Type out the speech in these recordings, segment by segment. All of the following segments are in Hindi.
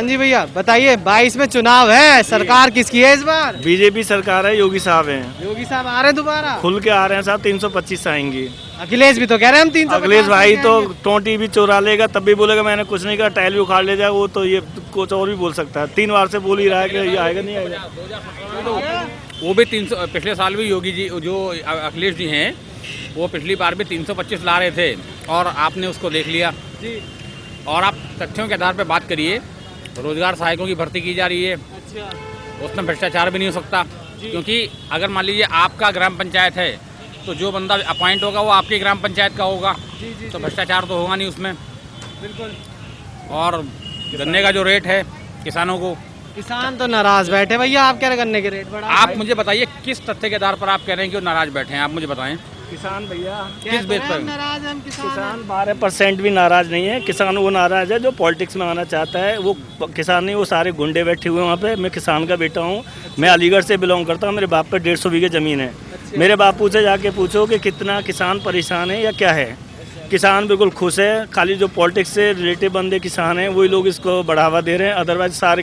हाँ जी भैया बताइए, 22 में चुनाव है, सरकार किसकी है इस बार? बीजेपी सरकार है, योगी साहब हैं। योगी साहब आ रहे हैं दोबारा? खुल के आ रहे हैं साहब, 325 आएंगी। अखिलेश भी तो कह रहे हैं हम 350 अखिलेश भाई तो आएंगे। टोंटी भी चोरा लेगा, तब भी बोलेगा मैंने कुछ नहीं कहा, टाइल भी उखाड़ ले जाएगा। वो तो ये कुछ और भी बोल सकता है। 3 बार से बोल ही रहा है कि ये आएगा नहीं आएगा। वो भी 300, पिछले साल भी योगी जी जो अखिलेश जी हैं वो पिछली बार भी 325 ला रहे थे और आपने उसको देख लिया जी। और आप तथ्यों के आधार पर बात करिए। रोजगार सहायकों की भर्ती की जा रही है, अच्छा। उसमें भ्रष्टाचार भी नहीं हो सकता, क्योंकि अगर मान लीजिए आपका ग्राम पंचायत है तो जो बंदा अपॉइंट होगा वो आपकी ग्राम पंचायत का होगा, तो भ्रष्टाचार तो होगा नहीं उसमें। बिल्कुल। और गन्ने का जो रेट है किसानों को, किसान तो नाराज बैठे भैया, आप कह रहे गन्ने के रेट बढ़ा? आप मुझे बताइए किस तथ्य के आधार पर आप कह रहे हैं कि वो नाराज बैठे हैं, आप मुझे बताएं किसान भैया किस बेस पर? नाराज हम किसान 12% भी नाराज नहीं है। किसान वो नाराज है जो पॉलिटिक्स में आना चाहता है। वो किसान नहीं, वो सारे गुंडे बैठे हुए हैं वहाँ पे। मैं किसान का बेटा हूँ, मैं अलीगढ़ से बिलोंग करता हूँ। मेरे बाप पे 150 बीघे ज़मीन है। मेरे बापू से जाके पूछो कि कितना किसान परेशान है या क्या है। किसान बिल्कुल खुश है। खाली जो पॉलिटिक्स से रिलेटिव बंदे किसान हैं वही लोग इसको बढ़ावा दे रहे हैं। अदरवाइज सारे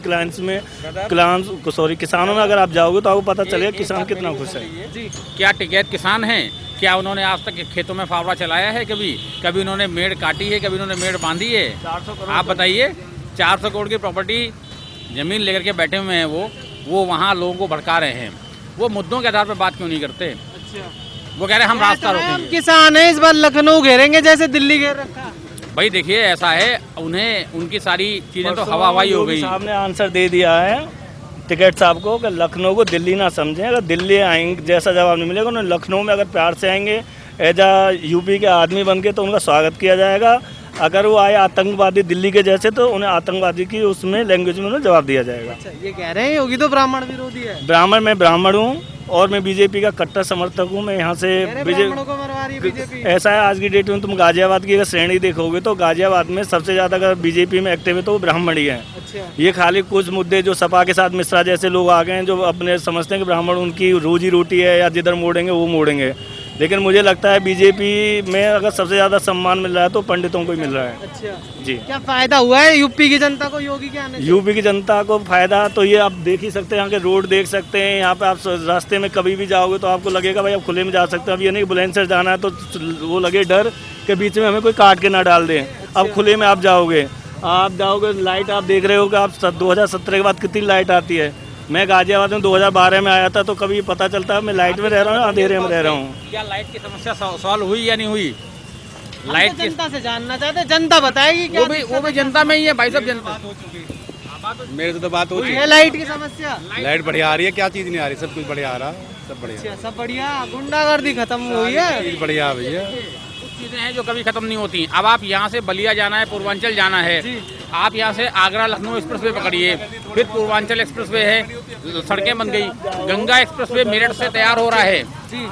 किसानों में अगर आप जाओगे तो आपको पता चलेगा किसान कितना खुश है। जी, क्या टिकैत किसान हैं? क्या उन्होंने आज तक खेतों में फावड़ा चलाया है? कभी उन्होंने मेड़ काटी है? कभी उन्होंने मेड़ बांधी है? आप बताइए। 400 करोड़ की प्रॉपर्टी जमीन लेकर के बैठे हुए हैं वो वहाँ लोगों को भड़का रहे हैं। वो मुद्दों के आधार पर बात क्यों नहीं करते? वो कह रहे हैं हम रास्ता रोकेंगे। किसान है, इस बार लखनऊ घेरेंगे जैसे दिल्ली घेर रखा। भाई देखिए ऐसा है, उन्हें उनकी सारी चीजें तो हवा हवाई हो गई। साहब ने आंसर दे दिया है टिकैत साहब को कि लखनऊ को दिल्ली ना समझें। अगर दिल्ली आएंगे जैसा जवाब नहीं मिलेगा, उन्हें लखनऊ में अगर प्यार से आएंगे एज आ यूपी के आदमी बन के तो उनका स्वागत किया जाएगा। अगर वो आए आतंकवादी दिल्ली के जैसे तो उन्हें आतंकवादी की उसमें लैंग्वेज में उन्हें जवाब दिया जाएगा। अच्छा, ये कह रहे हैं योगी तो ब्राह्मण विरोधी है। मैं ब्राह्मण हूँ और मैं बीजेपी का कट्टर समर्थक हूँ। मैं यहाँ से बीजेपी ऐसा है, आज की डेट में तुम गाजियाबाद की अगर श्रेणी देखोगे तो गाजियाबाद में सबसे ज़्यादा अगर बीजेपी में एक्टिव है तो वो ब्राह्मण ही है। अच्छा। ये खाली कुछ मुद्दे जो सपा के साथ मिश्रा जैसे लोग आ गए हैं जो अपने समझते हैं कि ब्राह्मण उनकी रोजी रोटी है या जिधर मोड़ेंगे वो मोड़ेंगे। लेकिन मुझे लगता है बीजेपी में अगर सबसे ज़्यादा सम्मान मिल रहा है तो पंडितों को ही मिल रहा है। अच्छा जी। क्या फायदा हुआ है यूपी की जनता को योगी के आने से? यूपी की जनता को फायदा तो ये आप देख ही सकते हैं। यहाँ के रोड देख सकते हैं। यहाँ पे आप रास्ते में कभी भी जाओगे तो आपको लगेगा भाई आप खुले में जा सकते हैं। अब ये नहीं बुलंदशहर जाना है तो वो लगे डर के बीच में हमें कोई काट के ना डाल दें। अब खुले में आप जाओगे लाइट आप देख रहे हो कि आप 2017 के बाद कितनी लाइट आती है। मैं गाजियाबाद में 2012 में आया था तो कभी पता चलता है मैं लाइट में रह रहा हूँ अंधेरे में रह रहा हूँ। क्या लाइट की समस्या सॉल्व हुई या नहीं हुई? लाइट की जनता से जानना चाहते हैं, जनता बताएगी क्या? वो भी जनता में ही है भाई, सब जनता। मेरे से तो बात हो चुकी है लाइट की समस्या। लाइट बढ़िया आ रही है, क्या चीज नहीं आ रही, सब कुछ बढ़िया आ रहा, सब बढ़िया। अच्छा, सब बढ़िया। गुंडागर्दी खत्म हुई है। चीज बढ़िया भैया। कुछ चीजें हैं जो कभी खत्म नहीं होती। अब आप यहाँ से बलिया जाना है, पूर्वांचल जाना है, आप यहाँ से आगरा लखनऊ एक्सप्रेसवे पकड़िए, फिर पूर्वांचल एक्सप्रेसवे है, सड़कें बन गई, गंगा एक्सप्रेसवे मेरठ से तैयार हो रहा है।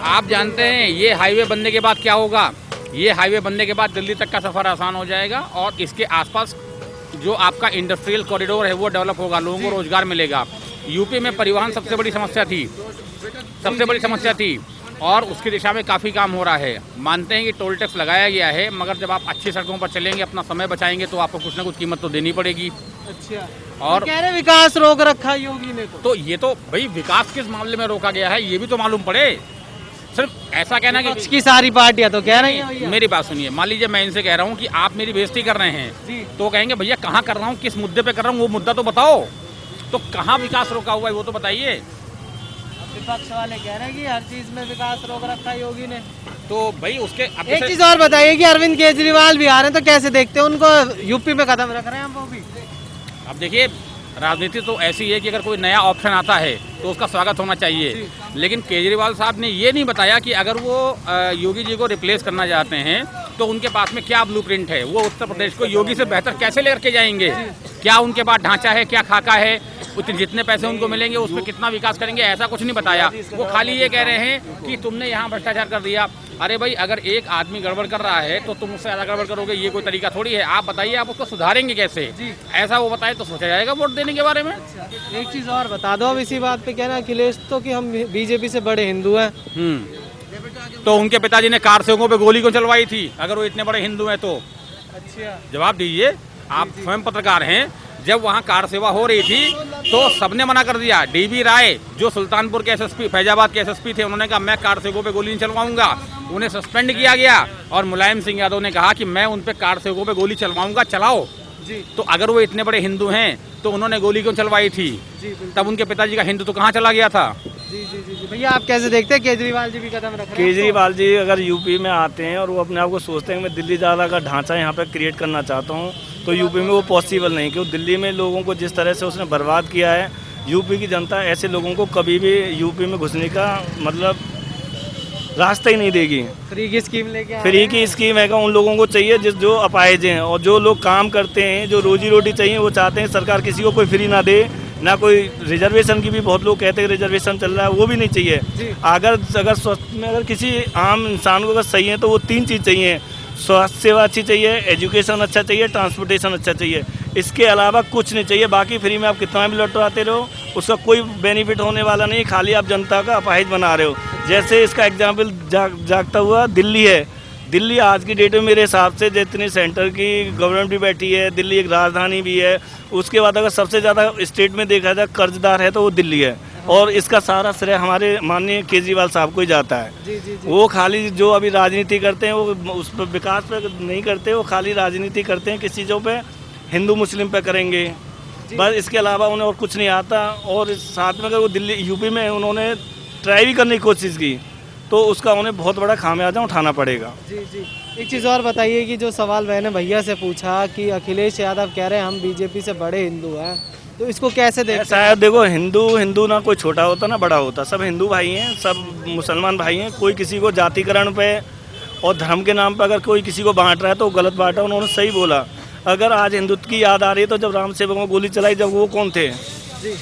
आप जानते हैं ये हाईवे बनने के बाद क्या होगा? ये हाईवे बनने के बाद दिल्ली तक का सफर आसान हो जाएगा और इसके आसपास जो आपका इंडस्ट्रियल कॉरिडोर है वो डेवलप होगा, लोगों को रोजगार मिलेगा। यूपी में परिवहन सबसे बड़ी समस्या थी और उसकी दिशा में काफ़ी काम हो रहा है। मानते हैं कि टोल टैक्स लगाया गया है, मगर जब आप अच्छी सड़कों पर चलेंगे, अपना समय बचाएंगे तो आपको कुछ ना कुछ कीमत तो देनी पड़ेगी। अच्छा। और कह रहे विकास रोक रखा योगी ने तो ये तो भाई विकास किस मामले में रोका गया है ये भी तो मालूम पड़े। सिर्फ ऐसा कहना कि की सारी पार्टियां तो कह रही हैं। मेरी बात सुनिए, मान लीजिए मैं इनसे कह रहा हूँ कि आप मेरी बेइज्जती कर रहे हैं तो कहेंगे भैया कहाँ कर रहा हूँ, किस मुद्दे पे कर रहा हूँ, वो मुद्दा तो बताओ। तो कहाँ विकास रोका हुआ है वो तो बताइए। विपक्ष वाले कह रहे हैं कि हर चीज में विकास रोक रखा है योगी ने। तो भाई उसके एक चीज और बताइए कि अरविंद केजरीवाल भी आ रहे हैं तो कैसे देखते हैं उनको? यूपी में कदम रख रहे हैं वो भी। अब देखिए राजनीति तो ऐसी है कि अगर कोई नया ऑप्शन आता है तो उसका स्वागत होना चाहिए। लेकिन केजरीवाल साहब ने ये नहीं बताया कि अगर वो योगी जी को रिप्लेस करना चाहते हैं तो उनके पास में क्या ब्लूप्रिंट है, वो उत्तर प्रदेश को योगी से बेहतर कैसे लेकर के जाएंगे, क्या उनके पास ढांचा है, क्या खाका है, जितने पैसे उनको मिलेंगे उसमें कितना विकास करेंगे, ऐसा कुछ नहीं बताया। वो खाली ये कह रहे हैं कि तुमने यहाँ भ्रष्टाचार कर दिया। अरे भाई अगर एक आदमी गड़बड़ कर रहा है तो तुम उससे ज़्यादा गड़बड़ करोगे, ये कोई तरीका थोड़ी है। आप बताइए आप उसको सुधारेंगे कैसे? ऐसा वो बताए तो सोचा जाएगा वोट देने के बारे में। एक चीज और बता दो अब इसी बात पे, कहना अखिलेश तो कि हम बीजेपी से बड़े हिंदू हैं। तो उनके पिताजी ने कार सेवकों पे गोली क्यों चलवाई थी अगर वो इतने बड़े हिंदू हैं तो? अच्छा, जवाब दीजिए। आप स्वयं पत्रकार हैं, जब वहाँ कार सेवा हो रही थी तो सबने मना कर दिया। डीबी राय जो सुल्तानपुर के एसएसपी, फैजाबाद के एसएसपी थे, उन्होंने कहा मैं कार सेवकों पे गोली नहीं चलवाऊंगा, उन्हें सस्पेंड किया गया। और मुलायम सिंह यादव ने कहा कि मैं उन पे कार सेवकों पे गोली चलवाऊंगा, चलाओ जी। तो अगर वो इतने बड़े हिंदू हैं तो उन्होंने गोली क्यों चलवाई थी? तब उनके पिताजी का हिंदू तो कहाँ चला गया था? जी जी जी जी। भैया आप कैसे देखते हैं केजरीवाल जी भी कदम रख रहे हैं? केजरीवाल जी अगर यूपी में आते हैं और वो अपने आप को सोचते हैं कि मैं दिल्ली ज़्यादा का ढांचा यहाँ पे क्रिएट करना चाहता हूँ, तो यूपी में वो पॉसिबल नहीं, क्योंकि दिल्ली में लोगों को जिस तरह से उसने बर्बाद किया है, यूपी की जनता ऐसे लोगों को कभी भी यूपी में घुसने का मतलब रास्ता ही नहीं देगी। फ्री की स्कीम लेके फ्री की स्कीम है उन लोगों को चाहिए जो अपाहिज हैं, और जो लोग काम करते हैं, जो रोजी रोटी चाहिए, वो चाहते हैं सरकार किसी को कोई फ्री ना दे, ना कोई रिजर्वेशन की भी बहुत लोग कहते हैं रिजर्वेशन चल रहा है, वो भी नहीं चाहिए। अगर स्वास्थ्य में अगर किसी आम इंसान को अगर सही है तो वो 3 चीज़ चाहिए, स्वास्थ्य सेवा अच्छी चाहिए, एजुकेशन अच्छा चाहिए, ट्रांसपोर्टेशन अच्छा चाहिए, इसके अलावा कुछ नहीं चाहिए। बाकी फ्री में आप कितना भी लौटवाते रहो, उसका कोई बेनिफिट होने वाला नहीं, खाली आप जनता का अपाहिज बना रहे हो। जैसे इसका एग्जाम्पल जागता हुआ दिल्ली है। दिल्ली आज की डेट में मेरे हिसाब से जितनी सेंटर की गवर्नमेंट भी बैठी है, दिल्ली एक राजधानी भी है, उसके बाद अगर सबसे ज़्यादा स्टेट में देखा जाए कर्जदार है तो वो दिल्ली है, और इसका सारा श्रेय हमारे माननीय केजरीवाल साहब को ही जाता है। जी जी जी। वो खाली जो अभी राजनीति करते हैं वो उस पर विकास पर नहीं करते, वो खाली राजनीति करते हैं, किसी चीज़ों पे हिंदू मुस्लिम पे करेंगे बस, इसके अलावा उन्हें और कुछ नहीं आता। और साथ में अगर वो दिल्ली यूपी में उन्होंने ट्राई भी करने की कोशिश की तो उसका उन्हें बहुत बड़ा खामियाजा उठाना पड़ेगा। जी जी। एक चीज़ और बताइए कि जो सवाल मैंने भैया से पूछा कि अखिलेश यादव कह रहे हैं हम बीजेपी से बड़े हिंदू हैं, तो इसको कैसे देखते हैं? शायद देखो हिंदू ना कोई छोटा होता ना बड़ा होता, सब हिंदू भाई हैं, सब मुसलमान भाई हैं। कोई किसी को जातिकरण पे और धर्म के नाम पर अगर कोई किसी को बांट रहा है तो गलत बांटा, उन्होंने सही बोला। अगर आज हिंदुत्व की याद आ रही है तो जब राम सेवक में गोली चलाई, जब वो कौन थे? जी।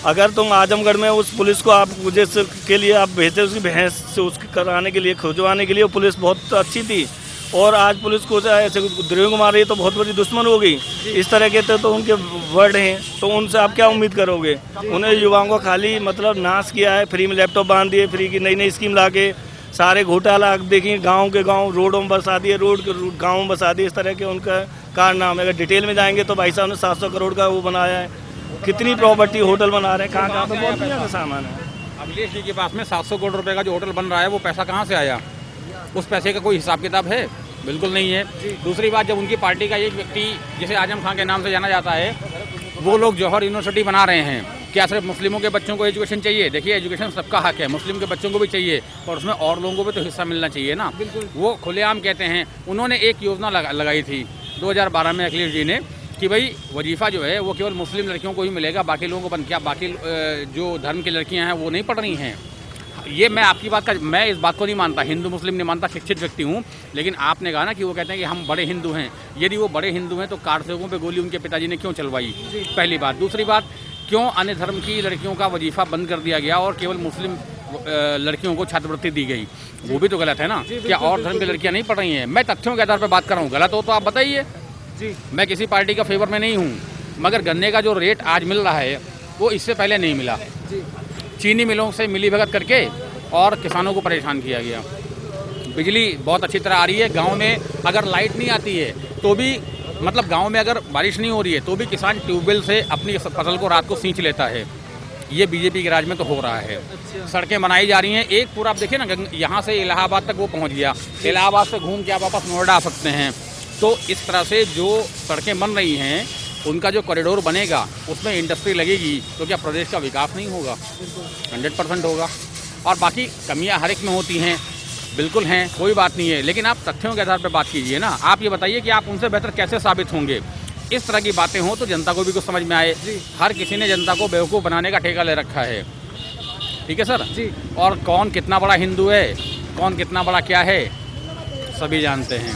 अगर तुम आजमगढ़ में उस पुलिस को आप जिस के लिए आप भेजते, उसकी भैंस से उसके कराने के लिए, खुजवाने के लिए, वो पुलिस बहुत अच्छी थी, और आज पुलिस को ऐसे द्रोह मार रही है तो बहुत बड़ी दुश्मन हो गई। इस तरह के तो उनके वर्ड हैं, तो उनसे आप क्या उम्मीद करोगे? उन्हें युवाओं को खाली मतलब नाश किया है, फ्री में लैपटॉप बांध दिए, फ्री की नई नई स्कीम ला के सारे घोटाला देखिए, गाँव के गाँव रोडों में बसा दिए, रोड के गाँव में बसा दिए, इस तरह के उनका कारनाम है। अगर डिटेल में जाएंगे तो भाई साहब ने 700 करोड़ का वो बनाया है, कितनी प्रॉपर्टी होटल बना रहे हैं, कहाँ तो बहुत दुनिया का सामान है। अखिलेश जी के पास में 700 करोड़ रुपए का जो होटल बन रहा है वो पैसा कहाँ से आया? उस पैसे का कोई हिसाब किताब है? बिल्कुल नहीं है। दूसरी बात, जब उनकी पार्टी का एक व्यक्ति जिसे आजम खान के नाम से जाना जाता है, वो लोग जौहर यूनिवर्सिटी बना रहे हैं, क्या सिर्फ मुस्लिमों के बच्चों को एजुकेशन चाहिए? देखिए एजुकेशन सबका हक है, मुस्लिम के बच्चों को भी चाहिए, और उसमें और लोगों को भी तो हिस्सा मिलना चाहिए ना। वो खुलेआम कहते हैं। उन्होंने एक योजना लगाई थी 2012 में अखिलेश जी ने कि भाई वजीफ़ा जो है वो केवल मुस्लिम लड़कियों को ही मिलेगा, बाकी लोगों को बंद किया। बाकी जो धर्म की लड़कियां हैं वो नहीं पढ़ रही हैं। ये मैं आपकी बात का, मैं इस बात को नहीं मानता, हिंदू मुस्लिम नहीं मानता, शिक्षित व्यक्ति हूँ। लेकिन आपने कहा ना कि वो कहते हैं कि हम बड़े हिंदू हैं। यदि वो बड़े हिंदू हैं तो कार सेवकों पे गोली उनके पिताजी ने क्यों चलवाई? पहली बात। दूसरी बात, क्यों अन्य धर्म की लड़कियों का वजीफ़ा बंद कर दिया गया और केवल मुस्लिम लड़कियों को छात्रवृत्ति दी गई? वो भी तो गलत है ना। क्या और धर्म की लड़कियाँ नहीं पढ़ रही हैं? मैं तथ्यों के आधार पर बात कर रहा हूँ, गलत हो तो आप बताइए। जी। मैं किसी पार्टी का फेवर में नहीं हूँ, मगर गन्ने का जो रेट आज मिल रहा है वो इससे पहले नहीं मिला। चीनी मिलों से मिली भगत करके और किसानों को परेशान किया गया। बिजली बहुत अच्छी तरह आ रही है। गांव में अगर लाइट नहीं आती है तो भी, मतलब गांव में अगर बारिश नहीं हो रही है तो भी किसान ट्यूबवेल से अपनी फसल को रात को सींच लेता है। ये बीजेपी के राज में तो हो रहा है। सड़कें बनाई जा रही हैं। एक पूरा आप देखिए ना, यहाँ से इलाहाबाद तक वो पहुँच गया, इलाहाबाद से घूम के आप वापस नोएडा आ सकते हैं। तो इस तरह से जो सड़कें बन रही हैं, उनका जो कॉरिडोर बनेगा उसमें इंडस्ट्री लगेगी, तो क्या प्रदेश का विकास नहीं होगा? 100% होगा। और बाकी कमियां हर एक में होती हैं, बिल्कुल हैं, कोई बात नहीं है, लेकिन आप तथ्यों के आधार पर बात कीजिए ना। आप ये बताइए कि आप उनसे बेहतर कैसे साबित होंगे? इस तरह की बातें हों तो जनता को भी कुछ समझ में आए। हर किसी ने जनता को बेवकूफ़ बनाने का ठेका ले रखा है, ठीक है सर जी। और कौन कितना बड़ा हिंदू है, कौन कितना बड़ा क्या है, सभी जानते हैं।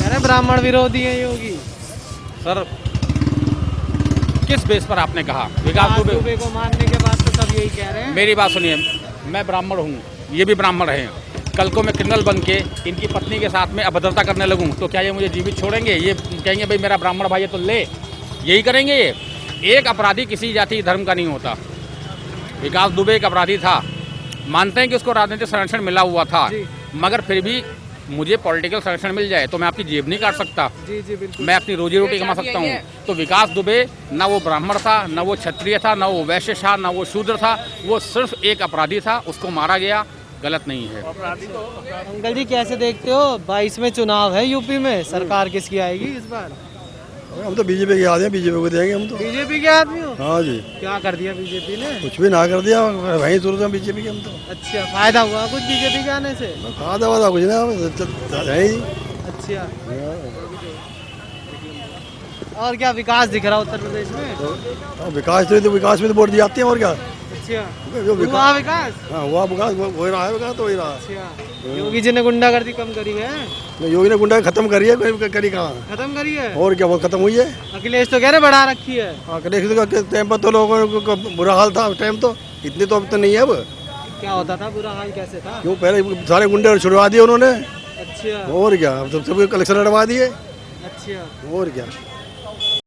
अरे ब्राह्मण विरोधी है योगी सर। किस बेस पर आपने कहा? विकास दुबे को मारने के बाद तो सब यही कह रहे हैं। मेरी बात सुनिए, मैं ब्राह्मण हूँ, ये भी ब्राह्मण हैं। कल को मैं क्रिमिनल बन के इनकी पत्नी के साथ में अभद्रता करने लगूँ तो क्या ये मुझे जीवित छोड़ेंगे? ये कहेंगे भाई मेरा ब्राह्मण भाई है तो ले, यही करेंगे ये? एक अपराधी किसी जाति धर्म का नहीं होता। विकास दुबे एक अपराधी था, मानते हैं कि उसको राजनीतिक संरक्षण मिला हुआ था, मगर फिर भी मुझे पॉलिटिकल संरक्षण मिल जाए तो मैं आपकी जेब नहीं काट सकता, जी जी बिल्कुल। मैं अपनी रोजी रोटी कमा सकता हूँ। तो विकास दुबे ना वो ब्राह्मण था, ना वो क्षत्रिय था, ना वो वैश्य था, ना वो शूद्र था, वो सिर्फ एक अपराधी था, उसको मारा गया, गलत नहीं है। अंकल जी कैसे देखते हो 22 में चुनाव है यूपी में, सरकार किसकी आएगी इस बार? हम तो बीजेपी के आदमी हैं, बीजेपी को देंगे हम तो। बीजेपी के आदमी हो? हाँ जी। क्या कर दिया बीजेपी ने? कुछ भी ना कर दिया, वहीं शुरू से बीजेपी के हम तो। अच्छा, फायदा हुआ कुछ बीजेपी के आने से? खादा वादा कुछ ना है ही। अच्छा, और क्या विकास दिख रहा उत्तर प्रदेश में? तो विकास में तो वोट दी जाती है और क्या। अच्छा, जो हुआ विकास? हाँ हुआ विकास, हो रहा है विकास, तो हो ही रहा है। अच्छा, योगी जी ने गुंडागर्दी कम करी है? योगी ने गुंडा खत्म करी है, कोई करी कहाँ। खत्म करी है? और क्या, वो खत्म हुई है। अखिलेश तो कह रहे बढ़ा रखी है। अखिलेश के टाइम पर तो लोगों को बुरा हाल था, टाइम तो इतनी तो अब तो नहीं है अब। क्या होता था, बुरा हाल कैसे था? क्यों, पहले सारे गुंडे छुड़वा दिए उन्होंने। अच्छा और क्या, अब सबको कलेक्शन लड़वा दिए। अच्छा, और क्या।